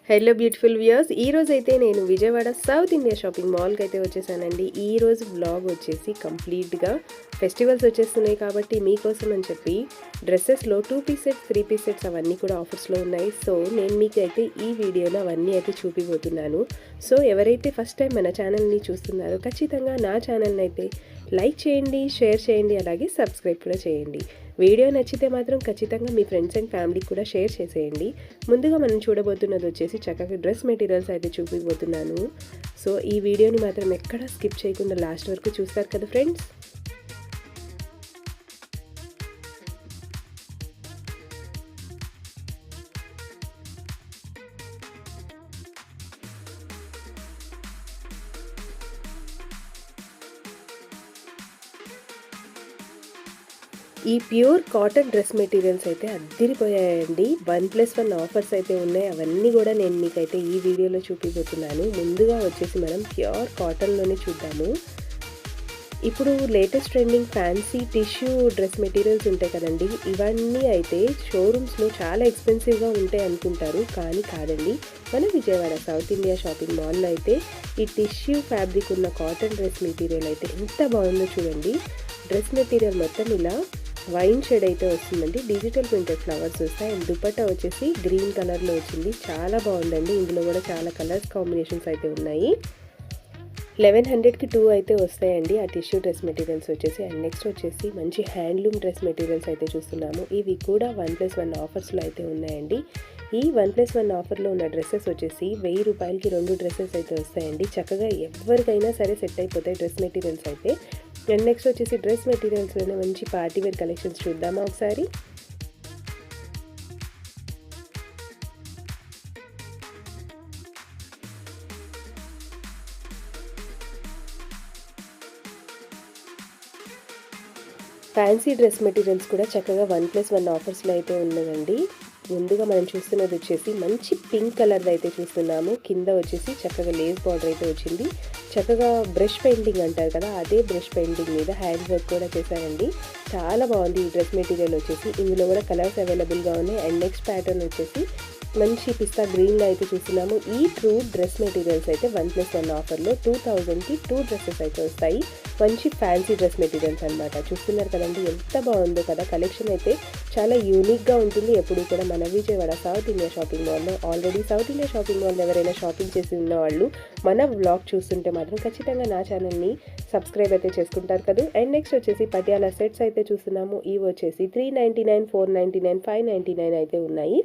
Hello beautiful viewers, ఈ రోజు అయితే నేను విజయవాడ సౌత్ ఇండియా షాపింగ్ మాల్కి అయితే వచ్చేసానండి. ఈ రోజు బ్లాగ్ వచ్చేసి కంప్లీట్గా ఫెస్టివల్స్ వచ్చేస్తున్నాయి కాబట్టి మీకోసం అని చెప్పి డ్రెస్సెస్లో 2 పీస్ సెట్స్ 3 పీస్ సెట్స్ అవన్నీ కూడా ఆఫర్స్లో ఉన్నాయి. సో నేను మీకు అయితే ఈ వీడియోలో అవన్నీ అయితే చూపిపోతున్నాను. సో ఎవరైతే ఫస్ట్ టైం మన ఛానల్ని చూస్తున్నారో ఖచ్చితంగా నా ఛానల్ని అయితే లైక్ చేయండి, షేర్ చేయండి, అలాగే సబ్స్క్రైబ్ కూడా చేయండి. వీడియో నచ్చితే మాత్రం ఖచ్చితంగా మీ ఫ్రెండ్స్ అండ్ ఫ్యామిలీకి కూడా షేర్ చేసేయండి. ముందుగా మనం చూడబోతున్నది వచ్చేసి చక్కగా డ్రెస్ మెటీరియల్స్ అయితే చూపిపోతున్నాను. సో ఈ వీడియోని మాత్రం ఎక్కడ స్కిప్ చేయకుండా లాస్ట్ వరకు చూస్తారు కదా ఫ్రెండ్స్. ఈ ప్యూర్ కాటన్ డ్రెస్ మెటీరియల్స్ అయితే అద్దిరిపోయాయండి. 1+1 ఆఫర్స్ అయితే ఉన్నాయి. అవన్నీ కూడా నేను మీకైతే ఈ వీడియోలో చూపిపోతున్నాను. ముందుగా వచ్చేసి మనం ప్యూర్ కాటన్లోనే చూద్దాము. ఇప్పుడు latest trending fancy tissue dress materials ఉంటాయి కదండి, ఇవన్నీ అయితే షోరూమ్స్లో చాలా ఎక్స్పెన్సివ్గా ఉంటాయి అనుకుంటారు, కానీ కాదండి. మన విజయవాడ సౌత్ ఇండియా షాపింగ్ మాల్లో అయితే ఈ టిష్యూ ఫ్యాబ్రిక్ ఉన్న కాటన్ డ్రెస్ మెటీరియల్ అయితే ఎంత బాగుందో చూడండి. డ్రెస్ మెటీరియల్ మొత్తం ఇలా వైన్ షేడ్ అయితే వస్తుందండి. డిజిటల్ ప్రింటెడ్ ఫ్లవర్స్ వస్తాయి. అండ్ దుపట్టా వచ్చేసి గ్రీన్ కలర్లో వచ్చింది. చాలా బాగుందండి. ఇందులో కూడా చాలా కలర్స్ కాంబినేషన్స్ అయితే ఉన్నాయి. 1100కి 2 అయితే వస్తాయండి ఆ టిష్యూ డ్రెస్ మెటీరియల్స్ వచ్చేసి. అండ్ నెక్స్ట్ వచ్చేసి మంచి హ్యాండ్లూమ్ డ్రెస్ మెటీరియల్స్ అయితే చూస్తున్నాము. ఇవి కూడా 1+1 ఆఫర్స్లో అయితే ఉన్నాయండి. ఈ 1+1 ఆఫర్లో ఉన్న డ్రెస్సెస్ వచ్చేసి 1000 రూపాయలకి 2 డ్రెస్సెస్ అయితే వస్తాయండి. చక్కగా ఎవరికైనా సరే సెట్ అయిపోతాయి డ్రెస్ మెటీరియల్స్ అయితే. అండ్ నెక్స్ట్ వచ్చేసి డ్రెస్ మెటీరియల్స్లోనే మంచి పార్టీవేర్ కలెక్షన్స్ చూద్దామా ఒకసారి. ఫ్యాన్సీ డ్రెస్ మెటీరియల్స్ కూడా చక్కగా 1+1 ఆఫర్స్లో అయితే ఉన్నదండి. ముందుగా మనం చూస్తున్నది వచ్చేసి మంచి పింక్ కలర్ అయితే చూస్తున్నాము. కింద వచ్చేసి చక్కగా లేస్ బార్డర్ అయితే వచ్చింది. చక్కగా బ్రష్ పెయింటింగ్ అంటారు కదా, అదే బ్రష్ పెయింటింగ్ మీద హ్యాండ్ వర్క్ కూడా చేశారండి. చాలా బాగుంది ఈ డ్రెస్ మెటీరియల్ వచ్చేసి. ఇందులో కూడా కలర్స్ అవైలబుల్గా ఉన్నాయి. అండ్ నెక్స్ట్ ప్యాటర్న్ వచ్చేసి మంచి పిస్తా గ్రీన్లో అయితే చూస్తున్నాము. ఈ ట్రూ డ్రెస్ మెటీరియల్స్ అయితే 1+1 ఆఫర్లో 2000కి 2 డ్రెస్సెస్ అయితే వస్తాయి. మంచి ఫ్యాన్సీ డ్రెస్ మెటీరియల్స్ అనమాట. చూస్తున్నారు కదండి, ఎంత బాగుందో కదా. కలెక్షన్ అయితే చాలా యూనిక్గా ఉంటుంది. ఎప్పుడు కూడా మన విజయవాడ సౌత్ ఇండియా షాపింగ్ మాల్లో ఆల్రెడీ సౌత్ ఇండియా షాపింగ్ మాల్లో ఎవరైనా షాపింగ్ చేసి ఉన్న వాళ్ళు మన వ్లాగ్ చూస్తుంటే మాత్రం ఖచ్చితంగా నా ఛానల్ని సబ్స్క్రైబ్ అయితే చేసుకుంటారు కదా. అండ్ నెక్స్ట్ వచ్చేసి పటియాలా సెట్స్ అయితే చూస్తున్నాము. ఇవి వచ్చేసి 399, 499, 599 అయితే ఉన్నాయి.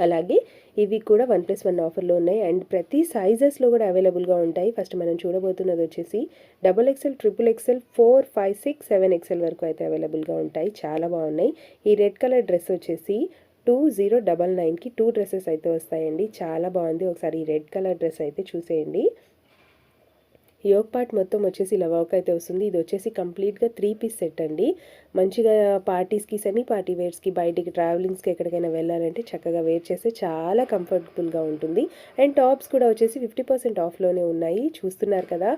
అలాగే ఇవి కూడా 1+1 ఆఫర్లో ఉన్నాయి. అండ్ ప్రతి సైజెస్లో కూడా అవైలబుల్గా ఉంటాయి. ఫస్ట్ మనం చూడబోతున్నది వచ్చేసి XXL, XXL, 4, 5, 6, 7XL వరకు అయితే అవైలబుల్గా ఉంటాయి. చాలా బాగున్నాయి. ఈ రెడ్ కలర్ డ్రెస్ వచ్చేసి 2099కి 2 డ్రెస్సెస్ అయితే వస్తాయండి. చాలా బాగుంది. ఒకసారి ఈ రెడ్ కలర్ డ్రెస్ అయితే చూసేయండి. యోగ్ పార్ట్ మొత్తం వచ్చేసి ఇలా వర్క్ అయితే వస్తుంది. ఇది వచ్చేసి కంప్లీట్గా 3 పీస్ సెట్ అండి. మంచిగా పార్టీస్కి, సెమీ పార్టీ వేర్స్కి, బయటికి ట్రావెలింగ్స్కి ఎక్కడికైనా వెళ్ళాలంటే చక్కగా వేర్ చేస్తే చాలా కంఫర్టబుల్గా ఉంటుంది. అండ్ టాప్స్ కూడా వచ్చేసి 50% ఆఫ్లోనే ఉన్నాయి. చూస్తున్నారు కదా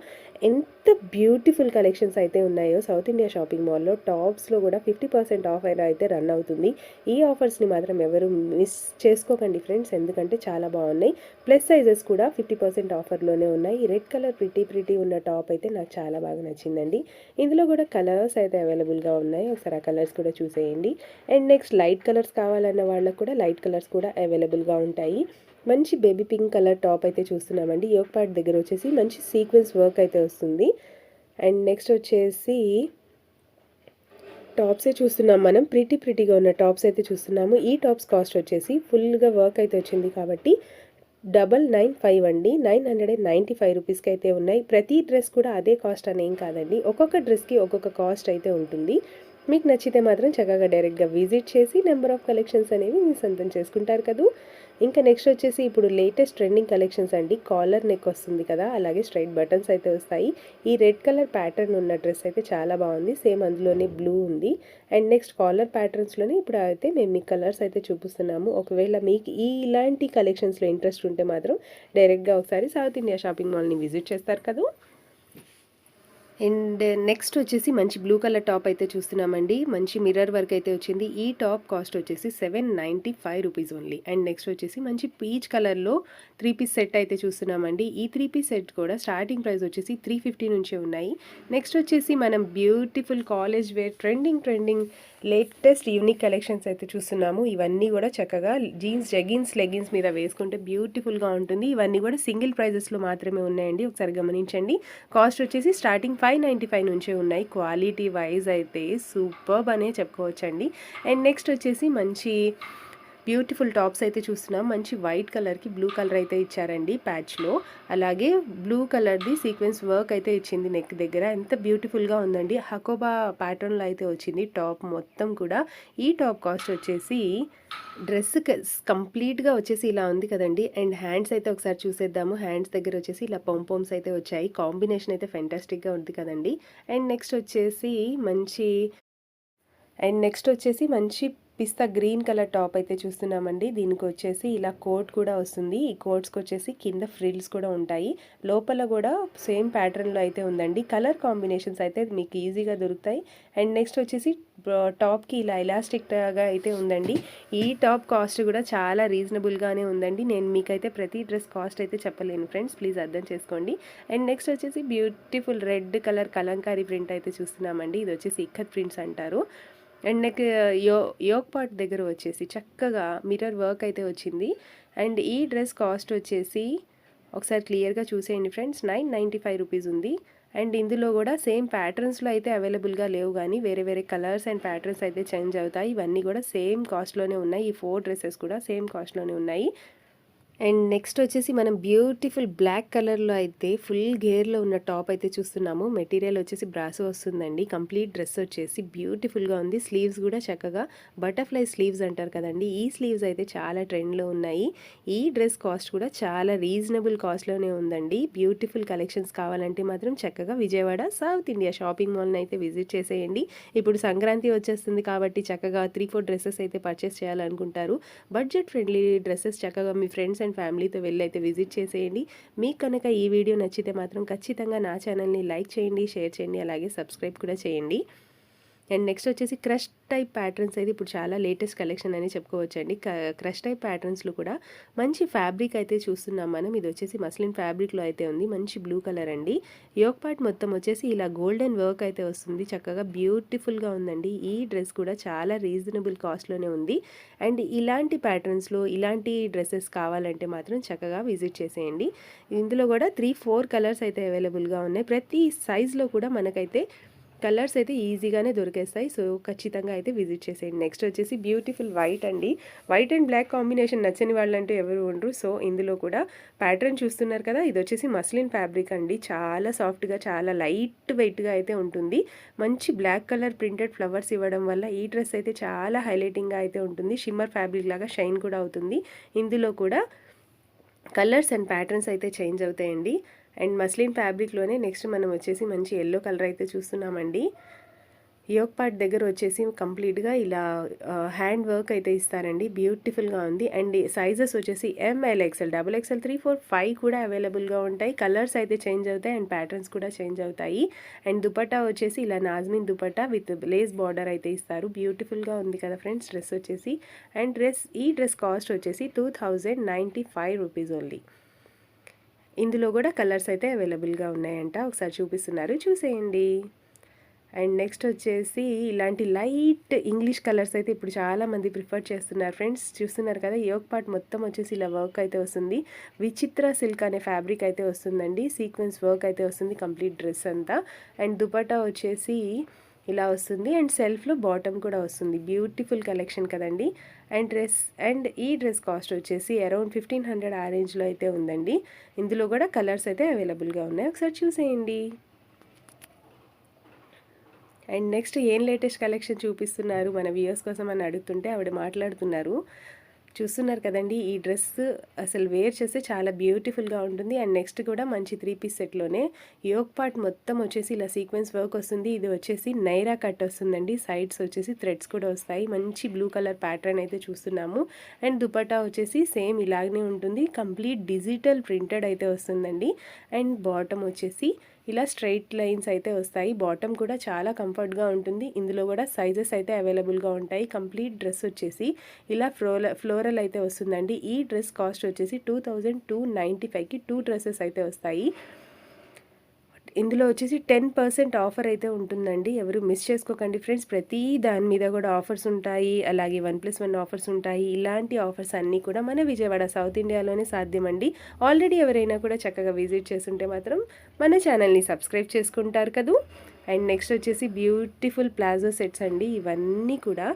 ఎంత బ్యూటిఫుల్ కలెక్షన్స్ అయితే ఉన్నాయో సౌత్ ఇండియా షాపింగ్ మాల్లో. టాప్స్లో కూడా 50% ఆఫ్ అయినా అయితే రన్ అవుతుంది. ఈ ఆఫర్స్ని మాత్రం ఎవరు మిస్ చేసుకోకండి ఫ్రెండ్స్, ఎందుకంటే చాలా బాగున్నాయి. ప్లస్ సైజెస్ కూడా 50% ఆఫర్లోనే ఉన్నాయి. రెడ్ కలర్ ప్రిటీ ఉన్న టాప్ అయితే నాకు చాలా బాగా నచ్చిందండి. ఇందులో కూడా కలర్స్ అయితే అవైలబుల్గా ఉన్నాయి. ఒకసారి ఆ కలర్స్ కూడా చూసేయండి. అండ్ నెక్స్ట్ లైట్ కలర్స్ కావాలన్న వాళ్ళకు కూడా లైట్ కలర్స్ కూడా అవైలబుల్గా ఉంటాయి. మంచి బేబీ పింక్ కలర్ టాప్ అయితే చూస్తున్నామండి. యోగ్ పార్ట్ దగ్గర వచ్చేసి మంచి సీక్వెన్స్ వర్క్ అయితే వస్తుంది. అండ్ నెక్స్ట్ వచ్చేసి టాప్సే చూస్తున్నాం మనం. ప్రిటీగా ఉన్న టాప్స్ అయితే చూస్తున్నాము. ఈ టాప్స్ కాస్ట్ వచ్చేసి ఫుల్గా వర్క్ అయితే వచ్చింది కాబట్టి 995 అండి. 995 రూపీస్కి అయితే ఉన్నాయి. ప్రతి డ్రెస్ కూడా అదే కాస్ట్ అని ఏం కాదండి. ఒక్కొక్క డ్రెస్కి ఒక్కొక్క కాస్ట్ అయితే ఉంటుంది. మీకు నచ్చితే మాత్రం చక్కగా డైరెక్ట్గా విజిట్ చేసి నెంబర్ ఆఫ్ కలెక్షన్స్ అనేవి మీ సొంతం చేసుకుంటారు కదా. ఇంకా నెక్స్ట్ వచ్చేసి ఇప్పుడు లేటెస్ట్ ట్రెండింగ్ కలెక్షన్స్ అండి. కాలర్ నెక్ వస్తుంది కదా, అలాగే స్ట్రైట్ బటన్స్ అయితే వస్తాయి. ఈ రెడ్ కలర్ ప్యాటర్న్ ఉన్న డ్రెస్ అయితే చాలా బాగుంది. సేమ్ అందులోనే బ్లూ ఉంది. అండ్ నెక్స్ట్ కాలర్ ప్యాటర్న్స్లోనే ఇప్పుడు అయితే మేము మీ కలర్స్ అయితే చూపిస్తున్నాము. ఒకవేళ మీకు ఇలాంటి కలెక్షన్స్లో ఇంట్రెస్ట్ ఉంటే మాత్రం డైరెక్ట్గా ఒకసారి సౌత్ ఇండియా షాపింగ్ మాల్ని విజిట్ చేస్తారు కదా. అండ్ నెక్స్ట్ వచ్చేసి మంచి బ్లూ కలర్ టాప్ అయితే చూస్తున్నామండి. మంచి మిర్రర్ వర్క్ అయితే వచ్చింది. ఈ టాప్ కాస్ట్ వచ్చేసి 795 రూపీస్ ఓన్లీ. అండ్ నెక్స్ట్ వచ్చేసి మంచి పీచ్ కలర్లో 3 పీస్ సెట్ అయితే చూస్తున్నామండి. ఈ 3 పీస్ సెట్ కూడా స్టార్టింగ్ ప్రైస్ వచ్చేసి 350 నుంచే ఉన్నాయి. నెక్స్ట్ వచ్చేసి మనం beautiful college wear trending latest unique collections అయితే చూస్తున్నాము. ఇవన్నీ కూడా చక్కగా జీన్స్, జెగిన్స్, లెగిన్స్ మీద వేసుకుంటే బ్యూటిఫుల్గా ఉంటుంది. ఇవన్నీ కూడా సింగిల్ ప్రైజెస్లో మాత్రమే ఉన్నాయండి. ఒకసారి గమనించండి. కాస్ట్ వచ్చేసి స్టార్టింగ్ 595 నుంచే ఉన్నాయి. క్వాలిటీ వైజ్ అయితే సూపర్బ్ అనే చెప్పుకోవచ్చండి. అండ్ నెక్స్ట్ వచ్చేసి మంచి బ్యూటిఫుల్ టాప్స్ అయితే చూస్తున్నాం. మంచి వైట్ కలర్కి బ్లూ కలర్ అయితే ఇచ్చారండి ప్యాచ్లో. అలాగే బ్లూ కలర్ది సీక్వెన్స్ వర్క్ అయితే ఇచ్చింది నెక్ దగ్గర. ఎంత బ్యూటిఫుల్గా ఉందండి. హకోబా ప్యాటర్న్లో అయితే వచ్చింది టాప్ మొత్తం కూడా. ఈ టాప్ కాస్ట్ వచ్చేసి డ్రెస్ కంప్లీట్గా వచ్చేసి ఇలా ఉంది కదండి. అండ్ హ్యాండ్స్ అయితే ఒకసారి చూసేద్దాము. హ్యాండ్స్ దగ్గర వచ్చేసి ఇలా పొంపోమ్స్ అయితే వచ్చాయి. కాంబినేషన్ అయితే ఫెంటాస్టిక్గా ఉంది కదండి. అండ్ నెక్స్ట్ వచ్చేసి మంచి పిస్తా గ్రీన్ కలర్ టాప్ అయితే చూస్తున్నామండి. దీనికి వచ్చేసి ఇలా కోట్ కూడా వస్తుంది. ఈ కోట్స్కి వచ్చేసి కింద ఫ్రిల్స్ కూడా ఉంటాయి. లోపల కూడా సేమ్ ప్యాటర్న్లో అయితే ఉందండి. కలర్ కాంబినేషన్స్ అయితే మీకు ఈజీగా దొరుకుతాయి. అండ్ నెక్స్ట్ వచ్చేసి టాప్కి ఇలా ఎలాస్టిక్గా అయితే ఉందండి. ఈ టాప్ కాస్ట్ కూడా చాలా రీజనబుల్గానే ఉందండి. నేను మీకైతే ప్రతి డ్రెస్ కాస్ట్ అయితే చెప్పలేను ఫ్రెండ్స్, ప్లీజ్ అర్థం చేసుకోండి. అండ్ నెక్స్ట్ వచ్చేసి beautiful red colour Kalamkari print అయితే చూస్తున్నామండి. ఇది వచ్చేసి ఇక్కత్ ప్రింట్స్ అంటారు. అండ్ నెక్ యోక్ పార్ట్ దగ్గర వచ్చేసి చక్కగా మిర్రర్ వర్క్ అయితే వచ్చింది. అండ్ ఈ డ్రెస్ కాస్ట్ వచ్చేసి ఒకసారి క్లియర్గా చూసేయండి ఫ్రెండ్స్, 995 రూపీస్ ఉంది. అండ్ ఇందులో కూడా సేమ్ ప్యాటర్న్స్లో అయితే అవైలబుల్గా లేవు, కానీ వేరే వేరే కలర్స్ అండ్ ప్యాటర్న్స్ అయితే చేంజ్ అవుతాయి. ఇవన్నీ కూడా సేమ్ కాస్ట్లోనే ఉన్నాయి. ఈ 4 డ్రెస్సెస్ కూడా సేమ్ కాస్ట్లోనే ఉన్నాయి. అండ్ నెక్స్ట్ వచ్చేసి మనం బ్యూటిఫుల్ బ్లాక్ కలర్లో అయితే ఫుల్ గేర్లో ఉన్న టాప్ అయితే చూస్తున్నాము. మెటీరియల్ వచ్చేసి బ్రాసో వస్తుందండి. కంప్లీట్ డ్రెస్ వచ్చేసి బ్యూటిఫుల్గా ఉంది. స్లీవ్స్ కూడా చక్కగా బటర్ఫ్లై స్లీవ్స్ అంటారు కదండి. ఈ స్లీవ్స్ అయితే చాలా ట్రెండ్లో ఉన్నాయి. ఈ డ్రెస్ కాస్ట్ కూడా చాలా రీజనబుల్ కాస్ట్లోనే ఉందండి. బ్యూటిఫుల్ కలెక్షన్స్ కావాలంటే మాత్రం చక్కగా విజయవాడ సౌత్ ఇండియా షాపింగ్ మాల్ని అయితే విజిట్ చేసేయండి. ఇప్పుడు సంక్రాంతి వచ్చేస్తుంది కాబట్టి చక్కగా 3-4 డ్రెస్సెస్ అయితే పర్చేస్ చేయాలనుకుంటారు. బడ్జెట్ ఫ్రెండ్లీ డ్రెస్సెస్ చక్కగా మీ ఫ్రెండ్స్ అండ్ ఫ్యామిలీతో వెళ్ళి అయితే విజిట్ చేసేయండి. మీకు కనుక ఈ వీడియో నచ్చితే మాత్రం ఖచ్చితంగా నా ఛానల్ని లైక్ చేయండి, షేర్ చేయండి, అలాగే సబ్స్క్రైబ్ కూడా చేయండి. అండ్ నెక్స్ట్ వచ్చేసి క్రష్ టైప్ ప్యాటర్న్స్ అయితే ఇప్పుడు చాలా లేటెస్ట్ కలెక్షన్ అని చెప్పుకోవచ్చండి. క్రష్ టైప్ ప్యాటర్న్స్లో కూడా మంచి ఫ్యాబ్రిక్ అయితే చూస్తున్నాం మనం. ఇది వచ్చేసి మస్లిన్ ఫ్యాబ్రిక్లో అయితే ఉంది. మంచి బ్లూ కలర్ అండి. యోక్ పార్ట్ మొత్తం వచ్చేసి ఇలా గోల్డెన్ వర్క్ అయితే వస్తుంది. చక్కగా బ్యూటిఫుల్గా ఉందండి. ఈ డ్రెస్ కూడా చాలా రీజనబుల్ కాస్ట్లోనే ఉంది. అండ్ ఇలాంటి ప్యాటర్న్స్లో ఇలాంటి డ్రెస్సెస్ కావాలంటే మాత్రం చక్కగా విజిట్ చేసేయండి. ఇందులో కూడా 3-4 కలర్స్ అయితే అవైలబుల్గా ఉన్నాయి. ప్రతి సైజ్లో కూడా మనకైతే కలర్స్ అయితే ఈజీగానే దొరికేస్తాయి. సో ఖచ్చితంగా అయితే విజిట్ చేసేయండి. నెక్స్ట్ వచ్చేసి బ్యూటిఫుల్ వైట్ అండి. వైట్ అండ్ బ్లాక్ కాంబినేషన్ నచ్చని వాళ్ళంటూ ఎవరు ఉండరు. సో ఇందులో కూడా ప్యాటర్న్ చూస్తున్నారు కదా, ఇది వచ్చేసి మస్లిన్ ఫ్యాబ్రిక్ అండి. చాలా సాఫ్ట్గా, చాలా లైట్ వెయిట్గా అయితే ఉంటుంది. మంచి బ్లాక్ కలర్ ప్రింటెడ్ ఫ్లవర్స్ ఇవ్వడం వల్ల ఈ డ్రెస్ అయితే చాలా హైలైటింగ్గా అయితే ఉంటుంది. షిమ్మర్ ఫ్యాబ్రిక్ లాగా షైన్ కూడా అవుతుంది. ఇందులో కూడా కలర్స్ అండ్ ప్యాటర్న్స్ అయితే చేంజ్ అవుతాయండి. అండ్ మస్లిన్ ఫ్యాబ్రిక్లోనే నెక్స్ట్ మనం వచ్చేసి మంచి ఎల్లో కలర్ అయితే చూస్తున్నామండి. యోక్ పార్ట్ దగ్గర వచ్చేసి కంప్లీట్గా ఇలా హ్యాండ్ వర్క్ అయితే ఇస్తారండి. బ్యూటిఫుల్గా ఉంది. అండ్ సైజెస్ వచ్చేసి ML, XL, XXL, 3, 4, 5 కూడా అవైలబుల్గా ఉంటాయి. కలర్స్ అయితే చేంజ్ అవుతాయి అండ్ ప్యాటర్న్స్ కూడా చేంజ్ అవుతాయి. అండ్ దుపట్టా వచ్చేసి ఇలా నాజ్మిన్ దుపట్టా విత్ లేస్ బార్డర్ అయితే ఇస్తారు. బ్యూటిఫుల్గా ఉంది కదా ఫ్రెండ్స్ డ్రెస్ వచ్చేసి. అండ్ ఈ డ్రెస్ కాస్ట్ వచ్చేసి 2095 రూపీస్ ఓన్లీ. ఇందులో కూడా కలర్స్ అయితే అవైలబుల్గా ఉన్నాయంట. ఒకసారి చూపిస్తున్నారు, చూసేయండి. అండ్ నెక్స్ట్ వచ్చేసి ఇలాంటి లైట్ ఇంగ్లీష్ కలర్స్ అయితే ఇప్పుడు చాలామంది ప్రిఫర్ చేస్తున్నారు ఫ్రెండ్స్. చూస్తున్నారు కదా, యోక్ పార్ట్ మొత్తం వచ్చేసి ఇలా వర్క్ అయితే వస్తుంది. విచిత్ర సిల్క్ అనే ఫ్యాబ్రిక్ అయితే వస్తుందండి. సీక్వెన్స్ వర్క్ అయితే వస్తుంది కంప్లీట్ డ్రెస్ అంతా. అండ్ దుపట్టా వచ్చేసి ఇలా వస్తుంది. అండ్ సెల్ఫ్లో బాటమ్ కూడా వస్తుంది. బ్యూటిఫుల్ కలెక్షన్ కదండి. అండ్ ఈ డ్రెస్ కాస్ట్ వచ్చేసి అరౌండ్ 1500 ఆ రేంజ్లో అయితే ఉందండి. ఇందులో కూడా కలర్స్ అయితే అవైలబుల్గా ఉన్నాయి. ఒకసారి చూసేయండి. అండ్ నెక్స్ట్ ఏం లేటెస్ట్ కలెక్షన్ చూపిస్తున్నారు మన వ్యూయర్స్ కోసం అని అడుగుతుంటే ఆవిడ మాట్లాడుతున్నారు. చూస్తున్నారు కదండి, ఈ డ్రెస్ అసలు వేర్ చేస్తే చాలా బ్యూటిఫుల్గా ఉంటుంది. అండ్ నెక్స్ట్ కూడా మంచి 3 పీస్ సెట్లోనే యోక్ పార్ట్ మొత్తం వచ్చేసి ఇలా సీక్వెన్స్ వర్క్ వస్తుంది. ఇది వచ్చేసి నైరా కట్ వస్తుందండి. సైడ్స్ వచ్చేసి థ్రెడ్స్ కూడా వస్తాయి. మంచి బ్లూ కలర్ ప్యాటర్న్ అయితే చూస్తున్నాము. అండ్ దుపట్టా వచ్చేసి సేమ్ ఇలాగనే ఉంటుంది. కంప్లీట్ డిజిటల్ ప్రింటెడ్ అయితే వస్తుందండి. అండ్ బాటమ్ వచ్చేసి ఇలా స్ట్రైట్ లైన్స్ అయితే వస్తాయి. బాటమ్ కూడా చాలా కంఫర్ట్గా ఉంటుంది. ఇందులో కూడా సైజెస్ అయితే అవైలబుల్గా ఉంటాయి. కంప్లీట్ డ్రెస్ వచ్చేసి ఇలా ఫ్లోరల్ అయితే వస్తుందండి. ఈ డ్రెస్ కాస్ట్ వచ్చేసి 2295కి 2 డ్రెస్సెస్ అయితే వస్తాయి. ఇందులో వచ్చేసి 10% ఆఫర్ అయితే ఉంటుందండి. ఎవరు మిస్ చేసుకోకండి ఫ్రెండ్స్. ప్రతి దాని మీద కూడా ఆఫర్స్ ఉంటాయి. అలాగే 1+1 ఆఫర్స్ ఉంటాయి. ఇలాంటి ఆఫర్స్ అన్నీ కూడా మన విజయవాడ సౌత్ ఇండియాలోనే సాధ్యమండి. ఆల్రెడీ ఎవరైనా కూడా చక్కగా విజిట్ చేస్తుంటే మాత్రం మన ఛానల్ని సబ్స్క్రైబ్ చేసుకుంటారు కదూ. అండ్ నెక్స్ట్ వచ్చేసి బ్యూటిఫుల్ ప్లాజో సెట్స్ అండి. ఇవన్నీ కూడా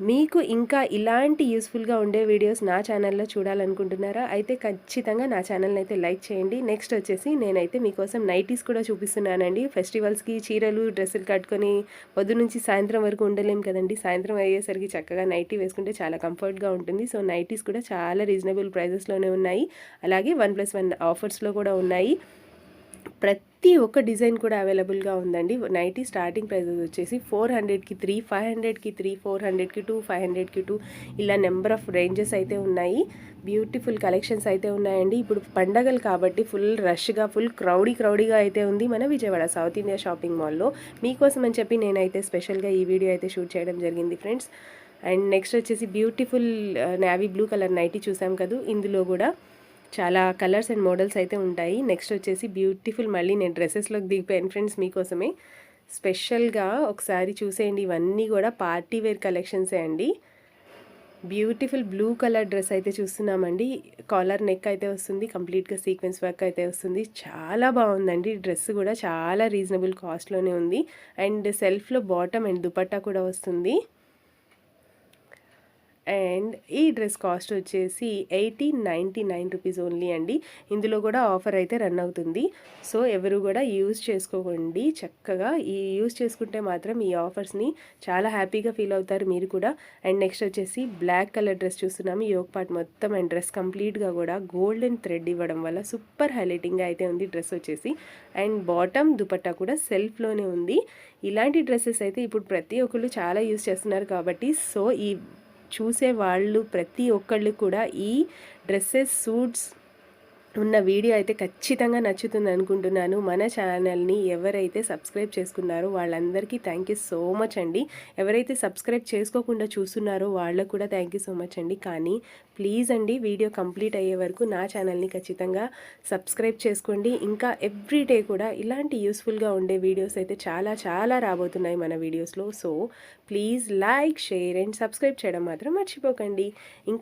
మీకు ఇంకా ఇలాంటి యూస్ఫుల్గా ఉండే వీడియోస్ నా ఛానల్లో చూడాలనుకుంటున్నారా? అయితే ఖచ్చితంగా నా ఛానల్ని అయితే లైక్ చేయండి. నెక్స్ట్ వచ్చేసి నేనైతే మీకోసం నైటీస్ కూడా చూపిస్తున్నానండి. ఫెస్టివల్స్కి చీరలు డ్రెస్సులు కట్టుకొని పొద్దునుంచి సాయంత్రం వరకు ఉండలేం కదండి. సాయంత్రం అయ్యేసరికి చక్కగా నైటీ వేసుకుంటే చాలా కంఫర్ట్గా ఉంటుంది. సో నైటీస్ కూడా చాలా రీజనబుల్ ప్రైజెస్లోనే ఉన్నాయి. అలాగే 1+1 ఆఫర్స్లో కూడా ఉన్నాయి. ప్రతి ఒక్క డిజైన్ కూడా అవైలబుల్గా ఉందండి. నైటీ స్టార్టింగ్ ప్రైజెస్ వచ్చేసి 400కి 3, 500కి 3, 400కి 2, 500కి 2 ఇలా నెంబర్ ఆఫ్ రేంజెస్ అయితే ఉన్నాయి. బ్యూటిఫుల్ కలెక్షన్స్ అయితే ఉన్నాయండి. ఇప్పుడు పండగలు కాబట్టి ఫుల్ రష్గా ఫుల్ క్రౌడీగా అయితే ఉంది మన విజయవాడ సౌత్ ఇండియా షాపింగ్ మాల్లో. మీకోసం అని చెప్పి నేనైతే స్పెషల్గా ఈ వీడియో అయితే షూట్ చేయడం జరిగింది ఫ్రెండ్స్. అండ్ నెక్స్ట్ వచ్చేసి beautiful navy blue colour nighty చూసాం కదా. ఇందులో కూడా చాలా కలర్స్ అండ్ మోడల్స్ అయితే ఉంటాయి. నెక్స్ట్ వచ్చేసి బ్యూటిఫుల్, మళ్ళీ నేను డ్రెస్సెస్లోకి దిగిపోయాను ఫ్రెండ్స్ మీకోసమే. స్పెషల్గా ఒకసారి చూసేయండి. ఇవన్నీ కూడా పార్టీ వేర్ కలెక్షన్సే అండి. బ్యూటిఫుల్ బ్లూ కలర్ డ్రెస్ అయితే చూస్తున్నామండి. కాలర్ నెక్ అయితే వస్తుంది. కంప్లీట్గా సీక్వెన్స్ వర్క్ అయితే వస్తుంది. చాలా బాగుందండి. డ్రెస్ కూడా చాలా రీజనబుల్ కాస్ట్లోనే ఉంది. అండ్ సెల్ఫ్లో బాటమ్ అండ్ దుపట్టా కూడా వస్తుంది. అండ్ ఈ డ్రెస్ కాస్ట్ వచ్చేసి 1899 రూపీస్ ఓన్లీ అండి. ఇందులో కూడా ఆఫర్ అయితే రన్ అవుతుంది. సో ఎవరు కూడా యూజ్ చేసుకోకండి. చక్కగా యూజ్ చేసుకుంటే మాత్రం ఈ ఆఫర్స్ని చాలా హ్యాపీగా ఫీల్ అవుతారు మీరు కూడా. అండ్ నెక్స్ట్ వచ్చేసి బ్లాక్ కలర్ డ్రెస్ చూస్తున్నాము. యోగ్ పార్ట్ మొత్తం అండ్ డ్రెస్ కంప్లీట్గా కూడా గోల్డెన్ థ్రెడ్ ఇవ్వడం వల్ల సూపర్ హైలైటింగ్గా అయితే ఉంది డ్రెస్ వచ్చేసి. అండ్ బాటమ్ దుపట్టా కూడా సెల్ఫ్లోనే ఉంది. ఇలాంటి డ్రెస్సెస్ అయితే ఇప్పుడు ప్రతి ఒక్కళ్ళు చాలా యూజ్ చేస్తున్నారు కాబట్టి సో ఈ చూసే వాళ్ళు ప్రతి ఒక్కళ్ళు కూడా ఈ డ్రెస్సెస్ సూట్స్ ఉన్న వీడియో అయితే ఖచ్చితంగా నచ్చుతుంది అనుకుంటున్నాను. మన ఛానల్ని ఎవరైతే సబ్స్క్రైబ్ చేసుకున్నారో వాళ్ళందరికీ థ్యాంక్ యూ సో మచ్ అండి. ఎవరైతే సబ్స్క్రైబ్ చేసుకోకుండా చూస్తున్నారో వాళ్ళకు కూడా థ్యాంక్ యూ సో మచ్ అండి. కానీ ప్లీజ్ అండి వీడియో కంప్లీట్ అయ్యే వరకు నా ఛానల్ని ఖచ్చితంగా సబ్స్క్రైబ్ చేసుకోండి. ఇంకా ఎవ్రీడే కూడా ఇలాంటి యూస్ఫుల్గా ఉండే వీడియోస్ అయితే చాలా రాబోతున్నాయి మన వీడియోస్లో. So please like, share and subscribe చేయడం మాత్రం మర్చిపోకండి. ఇంకా